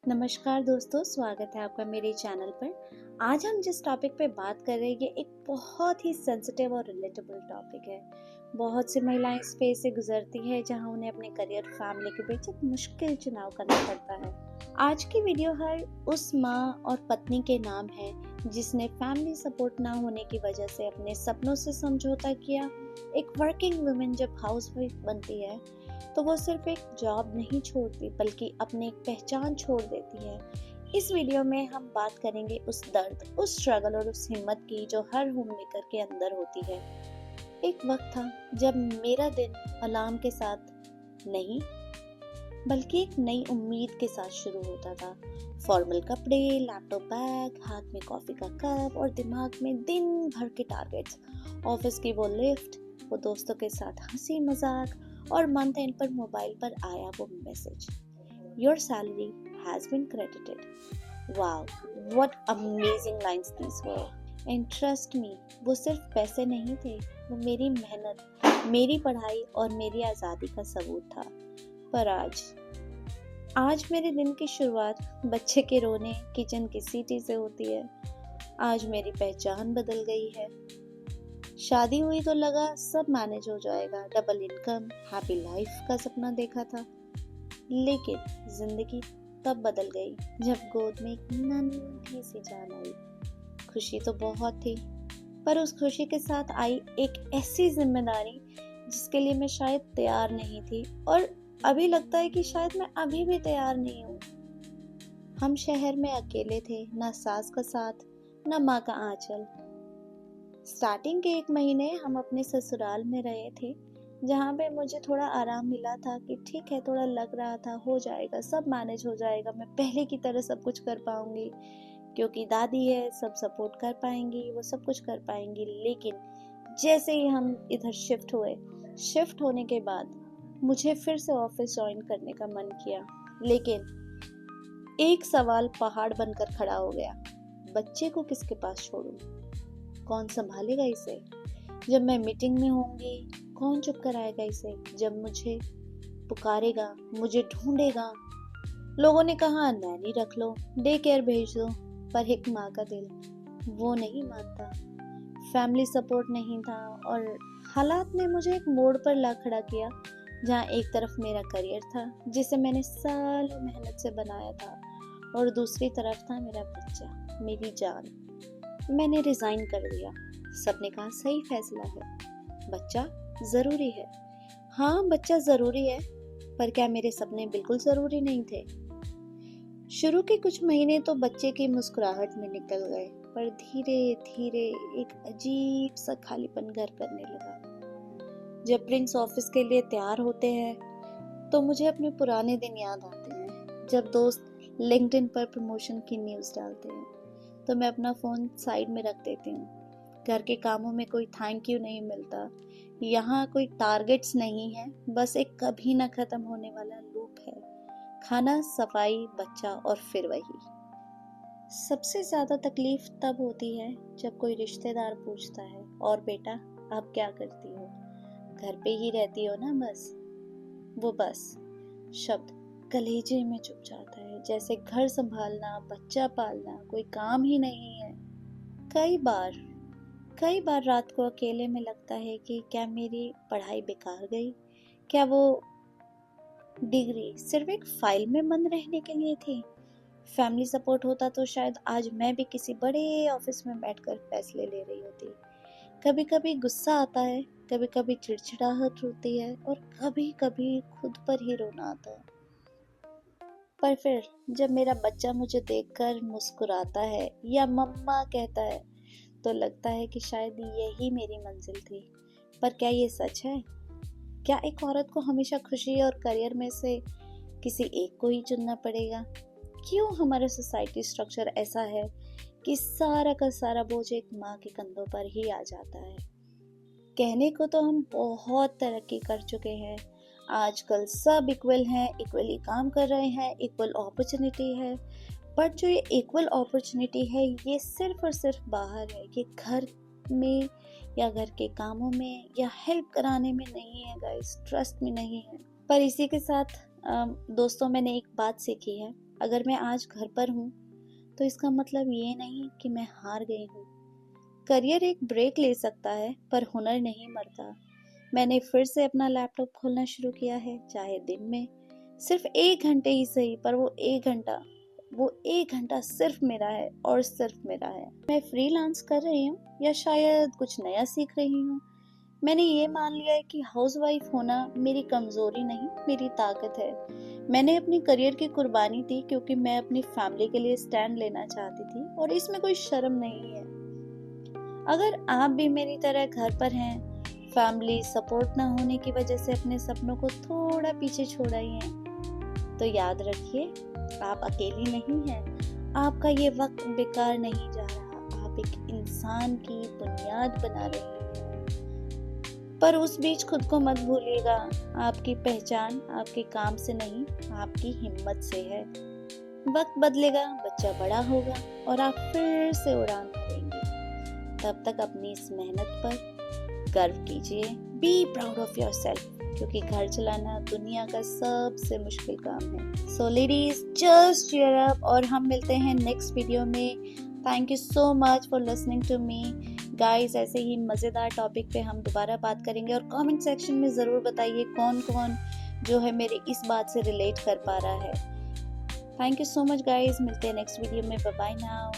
नमस्कार दोस्तों, स्वागत है आपका मेरे चैनल पर। आज हम जिस टॉपिक पे बात कर रहे हैं ये एक बहुत ही सेंसिटिव और रिलेटेबल टॉपिक है। बहुत सी महिलाएं इस फेज से गुजरती है जहां उन्हें अपने करियर फैमिली के बीच एक मुश्किल चुनाव करना पड़ता है। आज की वीडियो हर उस माँ और पत्नी के नाम है जिसने फैमिली सपोर्ट ना होने की वजह से अपने सपनों से समझौता किया। एक वर्किंग वुमेन जब हाउसवाइफ बनती है तो वो सिर्फ एक जॉब नहीं छोड़ती बल्कि अपनी एक पहचान छोड़ देती है। इस वीडियो में हम बात करेंगे उस दर्द, उस स्ट्रगल और उस हिम्मत की जो हर होम मेकर के अंदर होती है। एक वक्त था जब मेरा दिन अलार्म के साथ नहीं बल्कि एक नई उम्मीद के साथ शुरू होता था। फॉर्मल कपड़े, लैपटॉप बैग, हाथ में कॉफी का कप और दिमाग में दिन भर के टारगेट्स। ऑफिस की वो लिफ्ट, वो दोस्तों के साथ हंसी मजाक और मंथ एंड पर मोबाइल पर आया वो message, your salary has been credited. Wow, what amazing lines these were. And trust me, वो सिर्फ पैसे नहीं थे, वो मेरी मेहनत, मेरी पढ़ाई और मेरी आज़ादी का सबूत था। पर आज मेरे दिन की शुरुआत बच्चे के रोने, किचन की सीटी से होती है। आज मेरी पहचान बदल गई है। शादी हुई तो लगा सब मैनेज हो जाएगा, डबल इनकम, हैप्पी लाइफ का सपना देखा था। लेकिन जिंदगी तब बदल गई जब गोद में एक नन्ही सी जान आई। खुशी तो बहुत थी, पर उस खुशी के साथ आई एक ऐसी जिम्मेदारी जिसके लिए मैं शायद तैयार नहीं थी, और अभी लगता है कि शायद मैं अभी भी तैयार नहीं हूँ। हम शहर में अकेले थे, ना सास का साथ, ना माँ का आंचल। स्टार्टिंग के 1 महीने हम अपने ससुराल में रहे थे, जहाँ पे मुझे थोड़ा आराम मिला था कि ठीक है, थोड़ा लग रहा था हो जाएगा, सब मैनेज हो जाएगा, मैं पहले की तरह सब कुछ कर पाऊंगी क्योंकि दादी है, सब सपोर्ट कर पाएंगी, वो सब कुछ कर पाएंगी। लेकिन जैसे ही हम इधर शिफ्ट होने के बाद मुझे फिर से ऑफिस ज्वाइन करने का मन किया, लेकिन एक सवाल पहाड़ बनकर खड़ा हो गया, बच्चे को किसके पास छोड़ूं? कौन संभालेगा इसे? जब मैं मीटिंग में होंगी कौन चुप कराएगा इसे? जब मुझे पुकारेगा, मुझे ढूंढेगा। लोगों ने कहा नैनी रख लो, डे केयर भेज दो, पर एक माँ का दिल वो नहीं मानता। फैमिली सपोर्ट नहीं था और हालात ने मुझे एक मोड़ पर ला खड़ा किया, जहाँ एक तरफ मेरा करियर था जिसे मैंने सालों मेहनत से बनाया था, और दूसरी तरफ था मेरा बच्चा, मेरी जान। मैंने रिजाइन कर दिया। सबने कहा सही फैसला है, बच्चा जरूरी है। हाँ, बच्चा जरूरी है, पर क्या मेरे सपने बिल्कुल जरूरी नहीं थे? शुरू के कुछ महीने तो बच्चे की मुस्कुराहट में निकल गए, पर धीरे धीरे एक अजीब सा खालीपन घर करने लगा। जब प्रिंस ऑफिस के लिए तैयार होते हैं तो मुझे अपने पुराने दिन याद आते हैं, जब दोस्त लिंक्डइन पर प्रमोशन की न्यूज़ डालते हैं तो मैं अपना फ़ोन साइड में रख देती हूँ। घर के कामों में कोई थैंक यू नहीं मिलता, यहाँ कोई टारगेट्स नहीं है, बस एक कभी ना ख़त्म होने वाला लूप है। खाना, सफाई, बच्चा और फिर वही। सबसे ज़्यादा तकलीफ तब होती है जब कोई रिश्तेदार पूछता है, और बेटा आप क्या करती हो? घर पे ही रहती हो ना? वो बस शब्द कलेजे में चुभ जाता है, जैसे घर संभालना, बच्चा पालना कोई काम ही नहीं है। कई बार रात को अकेले में लगता है कि क्या मेरी पढ़ाई बेकार गई? क्या वो डिग्री सिर्फ एक फाइल में बंद रहने के लिए थी? फैमिली सपोर्ट होता तो शायद आज मैं भी किसी बड़े ऑफिस में बैठकर फैसले ले रही होती। कभी कभी गुस्सा आता है, कभी कभी चिड़चिड़ाहट होती है, और कभी कभी खुद पर ही रोना आता है। पर फिर जब मेरा बच्चा मुझे देखकर मुस्कुराता है या मम्मा कहता है तो लगता है कि शायद यही मेरी मंजिल थी। पर क्या ये सच है? क्या एक औरत को हमेशा खुशी और करियर में से किसी एक को ही चुनना पड़ेगा? क्यों हमारा सोसाइटी स्ट्रक्चर ऐसा है कि सारा का सारा बोझ एक माँ के कंधों पर ही आ जाता है? कहने को तो हम बहुत तरक्की कर चुके हैं, आजकल सब इक्वल हैं, इक्वली काम कर रहे हैं, इक्वल अपॉर्चुनिटी है। बट जो ये इक्वल अपॉर्चुनिटी है ये सिर्फ और सिर्फ बाहर है, ये घर में या घर के कामों में या हेल्प कराने में नहीं है गाइस, ट्रस्ट में नहीं है। पर इसी के साथ दोस्तों मैंने एक बात सीखी है, अगर मैं आज घर पर हूँ तो इसका मतलब ये नहीं कि मैं हार गई हूँ। करियर एक ब्रेक ले सकता है पर हुनर नहीं मरता। मैंने फिर से अपना लैपटॉप खोलना शुरू किया है, चाहे दिन में सिर्फ 1 घंटे ही सही, पर वो एक घंटा सिर्फ मेरा है और सिर्फ मेरा है। मैं फ्रीलांस कर रही हूँ या शायद कुछ नया सीख रही हूँ। मैंने ये मान लिया है कि हाउसवाइफ होना मेरी कमजोरी नहीं, मेरी ताकत है। मैंने अपनी करियर की कुर्बानी दी क्योंकि मैं अपनी फैमिली के लिए स्टैंड लेना चाहती थी और इसमें कोई शर्म नहीं है। अगर आप भी मेरी तरह घर पर हैं, फैमिली सपोर्ट ना होने की वजह से अपने सपनों को थोड़ा पीछे छोड़ आई हैं, तो याद रखिए, आप अकेली नहीं हैं। आपका ये वक्त बेकार नहीं जा रहा। आप एक इंसान की बुनियाद बना रही हैं। पर उस बीच खुद को मत भूलिएगा, आपकी पहचान आपके काम से नहीं, आपकी हिम्मत से है। वक्त बदलेगा, बच्चा बड़ा होगा और आप फिर से उड़ान भरेंगे। तब तक अपनी इस मेहनत पर गर्व कीजिए। Be proud of yourself, क्योंकि घर चलाना दुनिया का सबसे मुश्किल काम है। So ladies, just cheer up और हम मिलते हैं नेक्स्ट वीडियो में। Thank you so much for listening to me guys. ऐसे ही मज़ेदार टॉपिक पे हम दोबारा बात करेंगे और कमेंट सेक्शन में ज़रूर बताइए कौन कौन जो है मेरे इस बात से रिलेट कर पा रहा है। Thank you so much guys, मिलते हैं नेक्स्ट वीडियो में। Bye bye now.